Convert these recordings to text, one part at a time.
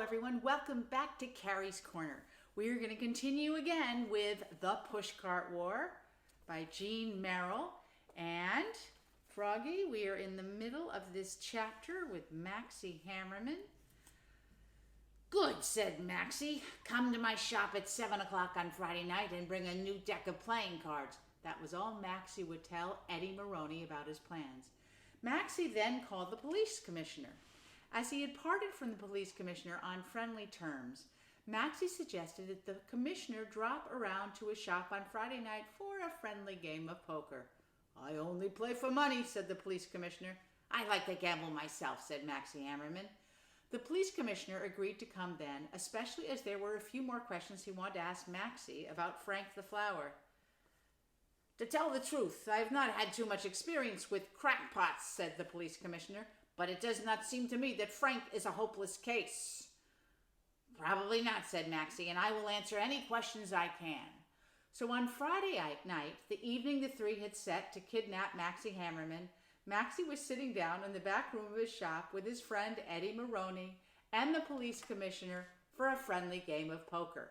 everyone. Welcome back to Carrie's Corner. We are going to continue again with The Pushcart War by Merrill. And Froggy, we are in the middle of this chapter with Maxie Hammerman. Good, said Maxie. Come to my shop at 7 o'clock on Friday night and bring a new deck of playing cards. That was all Maxie would tell Eddie Maroney about his plans. Maxie then called the police commissioner. As he had parted from the police commissioner on friendly terms, Maxie suggested that the commissioner drop around to his shop on Friday night for a friendly game of poker. I only play for money, said the police commissioner. I like to gamble myself, said Maxie Hammerman. The police commissioner agreed to come then, especially as there were a few more questions he wanted to ask Maxie about Frank the Flower. To tell the truth, I have not had too much experience with crackpots, said the police commissioner. But it does not seem to me that Frank is a hopeless case. Probably not, said Maxie, and I will answer any questions I can. So on Friday night, the evening the three had set to kidnap Maxie Hammerman, Maxie was sitting down in the back room of his shop with his friend Eddie Maroney and the police commissioner for a friendly game of poker.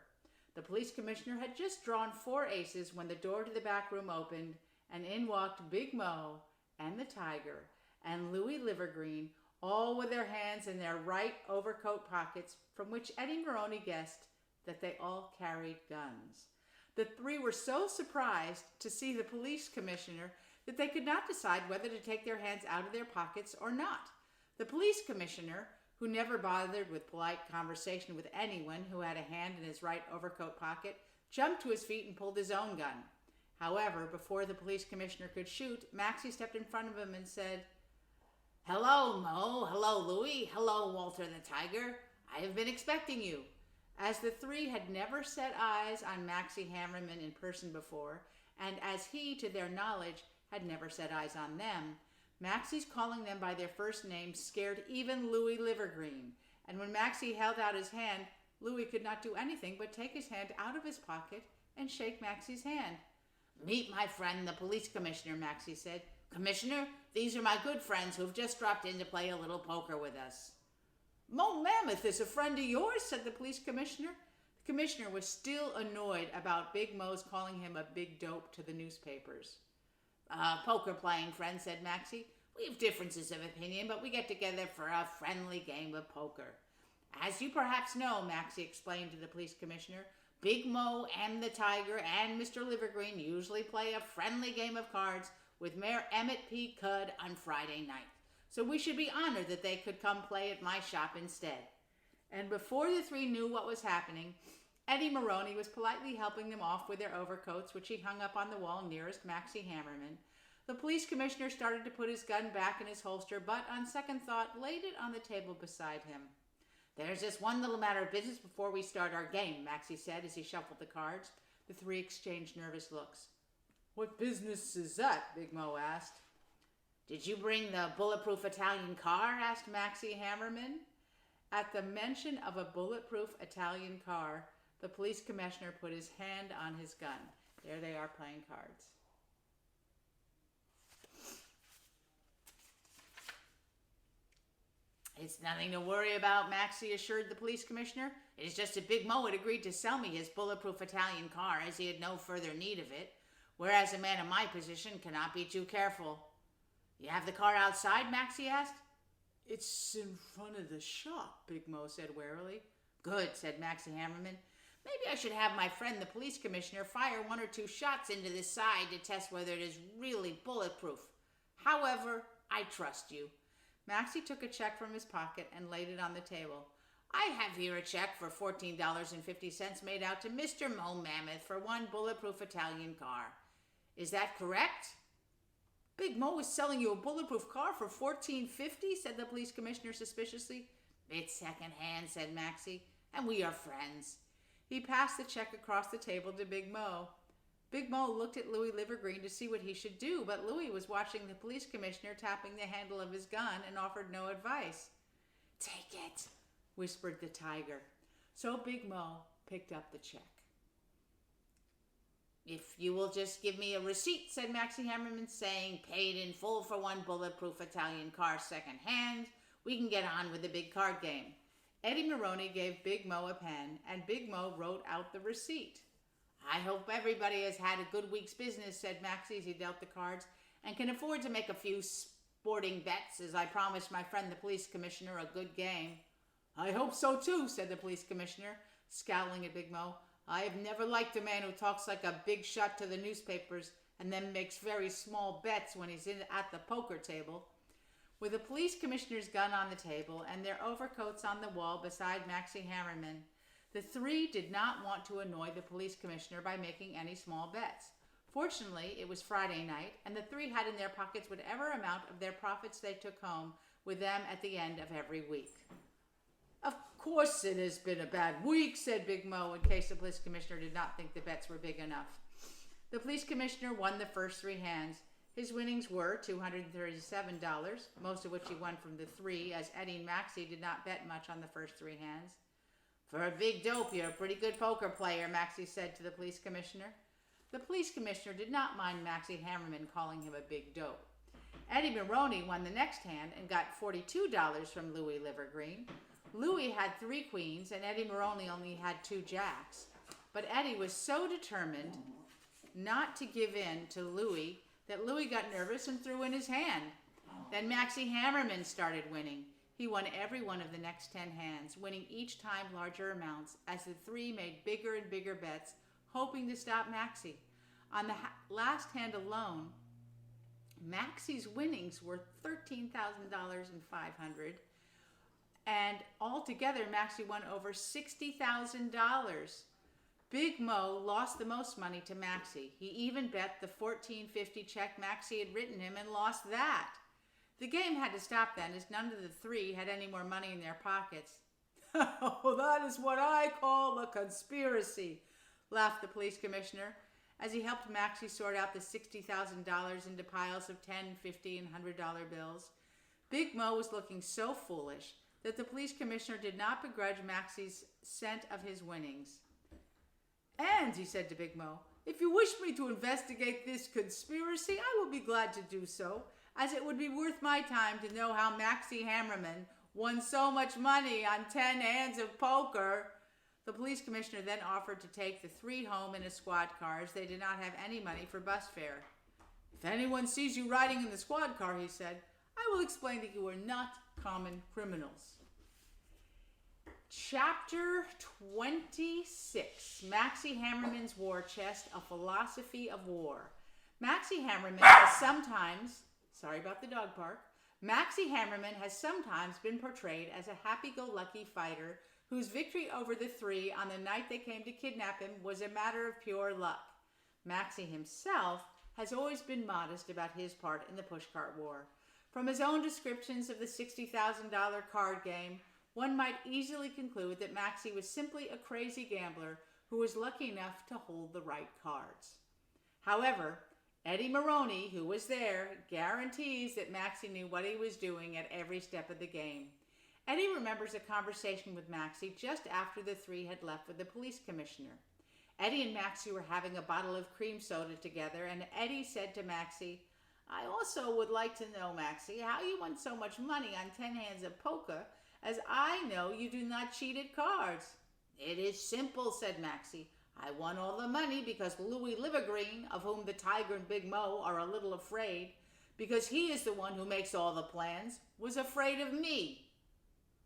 The police commissioner had just drawn 4 aces when the door to the back room opened, and in walked Big Mo and the Tiger and Louie Livergreen, all with their hands in their right overcoat pockets, from which Eddie Maroney guessed that they all carried guns. The 3 were so surprised to see the police commissioner that they could not decide whether to take their hands out of their pockets or not. The police commissioner, who never bothered with polite conversation with anyone who had a hand in his right overcoat pocket, jumped to his feet and pulled his own gun. However, before the police commissioner could shoot, Maxie stepped in front of him and said, Hello, Mo. Hello, Louie. Hello, Walter the Tiger. I have been expecting you. As the 3 had never set eyes on Maxie Hammerman in person before, and as he, to their knowledge, had never set eyes on them, Maxie's calling them by their first names scared even Louie Livergreen, and when Maxie held out his hand, Louie could not do anything but take his hand out of his pocket and shake Maxie's hand. Meet my friend, the police commissioner, Maxie said. Commissioner, these are my good friends who have just dropped in to play a little poker with us. Mo Mammoth is a friend of yours, said the police commissioner. The commissioner was still annoyed about Big Mo's calling him a big dope to the newspapers. Poker playing friend, said Maxie. We have differences of opinion, but we get together for a friendly game of poker. As you perhaps know, Maxie explained to the police commissioner, Big Mo and the Tiger and Mr. Livergreen usually play a friendly game of cards with Mayor Emmett P. Cudd on Friday night. So we should be honored that they could come play at my shop instead. And before the 3 knew what was happening, Eddie Maroney was politely helping them off with their overcoats, which he hung up on the wall nearest Maxie Hammerman. The police commissioner started to put his gun back in his holster, but on second thought, laid it on the table beside him. There's just one little matter of business before we start our game, Maxie said as he shuffled the cards. The 3 exchanged nervous looks. What business is that? Big Mo asked. Did you bring the bulletproof Italian car? Asked Maxie Hammerman. At the mention of a bulletproof Italian car, the police commissioner put his hand on his gun. There they are playing cards. It's nothing to worry about, Maxie assured the police commissioner. It is just that Big Mo had agreed to sell me his bulletproof Italian car as he had no further need of it, whereas a man in my position cannot be too careful. You have the car outside? Maxie asked. It's in front of the shop, Big Mo said warily. Good, said Maxie Hammerman. Maybe I should have my friend, the police commissioner, fire 1 or 2 shots into the side to test whether it is really bulletproof. However, I trust you. Maxie took a check from his pocket and laid it on the table. I have here a check for $14.50 made out to Mr. Mo Mammoth for 1 bulletproof Italian car. Is that correct? Big Mo is selling you a bulletproof car for $14.50, said the police commissioner suspiciously. It's second-hand, said Maxie, and we are friends. He passed the check across the table to Big Mo. Big Mo looked at Louie Livergreen to see what he should do, but Louie was watching the police commissioner tapping the handle of his gun and offered no advice. Take it, whispered the Tiger. So Big Mo picked up the check. If you will just give me a receipt, said Maxie Hammerman, saying paid in full for 1 bulletproof Italian car second hand, we can get on with the big card game. Eddie Maroney gave Big Mo a pen, and Big Mo wrote out the receipt. "I hope everybody has had a good week's business," said Maxie as he dealt the cards, "and can afford to make a few sporting bets, as I promised my friend the police commissioner a good game." "I hope so too," said the police commissioner, scowling at Big Mo. "I have never liked a man who talks like a big shot to the newspapers and then makes very small bets when he's at the poker table." With the police commissioner's gun on the table and their overcoats on the wall beside Maxie Hammerman, the three did not want to annoy the police commissioner by making any small bets. Fortunately, it was Friday night, and the three had in their pockets whatever amount of their profits they took home with them at the end of every week. "Of course it has been a bad week," said Big Mo, in case the police commissioner did not think the bets were big enough. The police commissioner won the first three hands. His winnings were $237, most of which he won from the three, as Eddie and Maxie did not bet much on the first three hands. "For a big dope, you're a pretty good poker player," Maxie said to the police commissioner. The police commissioner did not mind Maxie Hammerman calling him a big dope. Eddie Maroney won the next hand and got $42 from Louis Livergreen. Louis had 3 queens and Eddie Maroney only had 2 jacks. But Eddie was so determined not to give in to Louis that Louis got nervous and threw in his hand. Then Maxie Hammerman started winning. He won every one of the next 10 hands, winning each time larger amounts as the three made bigger and bigger bets, hoping to stop Maxie. On the last hand alone, Maxie's winnings were $13,500, and altogether Maxie won over $60,000. Big Mo lost the most money to Maxie. He even bet the $14.50 check Maxie had written him and lost that. The game had to stop then, as none of the three had any more money in their pockets. "Oh, that is what I call a conspiracy," laughed the police commissioner, as he helped Maxie sort out the $60,000 into piles of $10, $50, and $100 bills. Big Mo was looking so foolish that the police commissioner did not begrudge Maxie's cent of his winnings. "And," he said to Big Mo, "if you wish me to investigate this conspiracy, I will be glad to do so, as it would be worth my time to know how Maxie Hammerman won so much money on 10 hands of poker." The police commissioner then offered to take the three home in a squad car, as they did not have any money for bus fare. "If anyone sees you riding in the squad car," he said, "I will explain that you are not common criminals." Chapter 26, Maxie Hammerman's War Chest, A Philosophy of War. Maxie Hammerman has sometimes, sorry about the dog bark, Maxie Hammerman has sometimes been portrayed as a happy-go-lucky fighter whose victory over the three on the night they came to kidnap him was a matter of pure luck. Maxie himself has always been modest about his part in the Pushcart War. From his own descriptions of the $60,000 card game, one might easily conclude that Maxie was simply a crazy gambler who was lucky enough to hold the right cards. However, Eddie Maroney, who was there, guarantees that Maxie knew what he was doing at every step of the game. Eddie remembers a conversation with Maxie just after the three had left with the police commissioner. Eddie and Maxie were having a bottle of cream soda together, and Eddie said to Maxie, "I also would like to know, Maxie, how you won so much money on 10 hands of poker, as I know you do not cheat at cards." "It is simple," said Maxie. "I won all the money because Louis Livergreen, of whom the Tiger and Big Mo are a little afraid, because he is the one who makes all the plans, was afraid of me."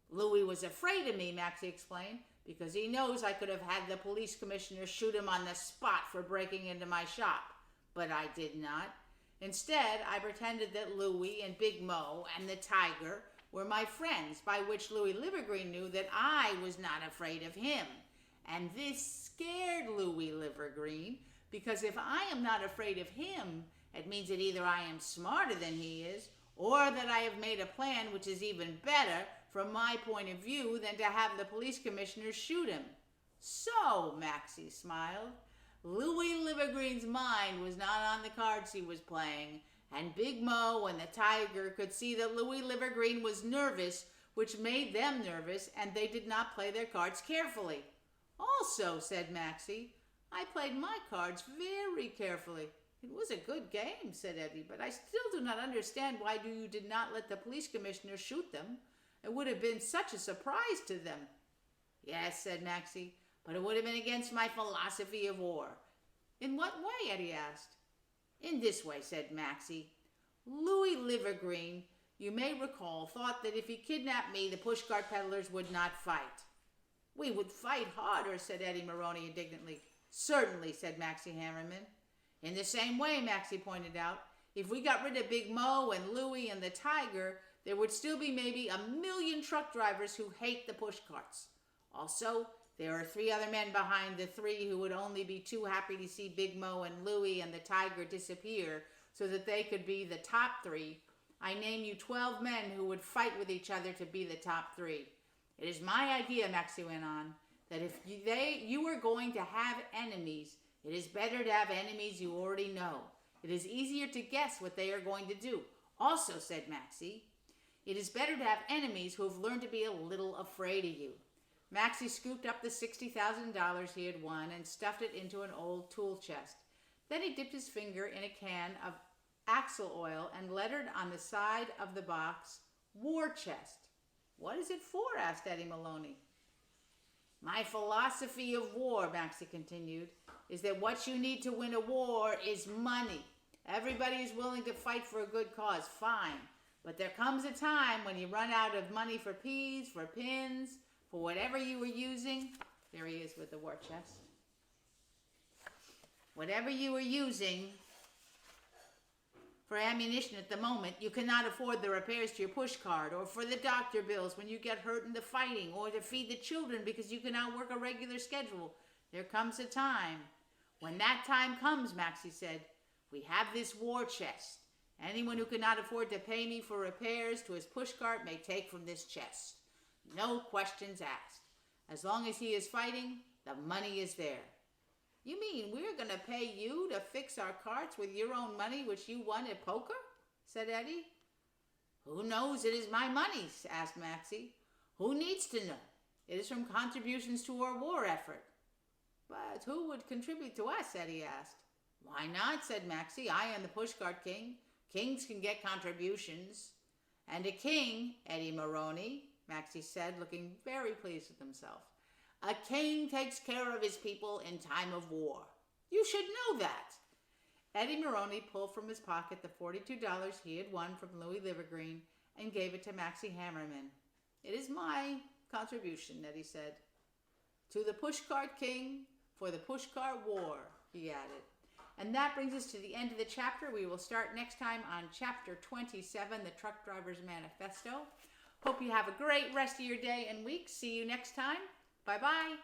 "Louis was afraid of me," Maxie explained, "because he knows I could have had the police commissioner shoot him on the spot for breaking into my shop. But I did not. Instead, I pretended that Louis and Big Mo and the Tiger were my friends, by which Louis Livergreen knew that I was not afraid of him. And this scared Louis Livergreen, because if I am not afraid of him, it means that either I am smarter than he is, or that I have made a plan which is even better from my point of view than to have the police commissioner shoot him." "So," Maxie smiled, "Louis Livergreen's mind was not on the cards he was playing, and Big Mo and the Tiger could see that Louis Livergreen was nervous, which made them nervous, and they did not play their cards carefully." "Also," said Maxie, "I played my cards very carefully." "It was a good game," said Eddie, "but I still do not understand why you did not let the police commissioner shoot them. It would have been such a surprise to them. Yes, said Maxie, but it would have been against my philosophy of war. In what way? Eddie asked. In this way, said Maxie. Louis Livergreen, you may recall, thought that if he kidnapped me, the pushcart peddlers would not fight. We would fight harder, said Eddie Maroney indignantly. Certainly, said Maxie Hammerman. In the same way, Maxie pointed out, if we got rid of Big Mo and Louie and the Tiger, there would still be maybe 1,000,000 truck drivers who hate the pushcarts. Also, there are 3 other men behind the 3 who would only be too happy to see Big Mo and Louie and the Tiger disappear so that they could be the top 3. I name you 12 men who would fight with each other to be the top 3. It is my idea, Maxie went on, that if you are going to have enemies, it is better to have enemies you already know. It is easier to guess what they are going to do. Also, said Maxie, it is better to have enemies who have learned to be a little afraid of you. Maxie scooped up the $60,000 he had won and stuffed it into an old tool chest. Then he dipped his finger in a can of axle oil and lettered on the side of the box, War Chest. What is it for? Asked Eddie Maloney. My philosophy of war, Maxie continued, is that what you need to win a war is money. Everybody is willing to fight for a good cause, fine. But there comes a time when you run out of money for peas, for pins, for whatever you were using. There he is with the war chest. Whatever you were using for ammunition at the moment, you cannot afford the repairs to your pushcart, or for the doctor bills when you get hurt in the fighting, or to feed the children because you cannot work a regular schedule. There comes a time. When that time comes, Maxie said, we have this war chest. Anyone who cannot afford to pay me for repairs to his pushcart may take from this chest. No questions asked. As long as he is fighting, the money is there. You mean we're going to pay you to fix our carts with your own money which you won at poker? Said Eddie. Who knows it is my money? Asked Maxie. Who needs to know? It is from contributions to our war effort. But who would contribute to us? Eddie asked. Why not? Said Maxie. I am the pushcart king. Kings can get contributions. And a king, Eddie Maroney, Maxie said, looking very pleased with himself. A king takes care of his people in time of war. You should know that. Eddie Maroney pulled from his pocket the $42 he had won from Louis Livergreen and gave it to Maxie Hammerman. It is my contribution, Eddie said. To the pushcart king for the Pushcart War, he added. And that brings us to the end of the chapter. We will start next time on chapter 27, The Truck Driver's Manifesto. Hope you have a great rest of your day and week. See you next time. Bye-bye.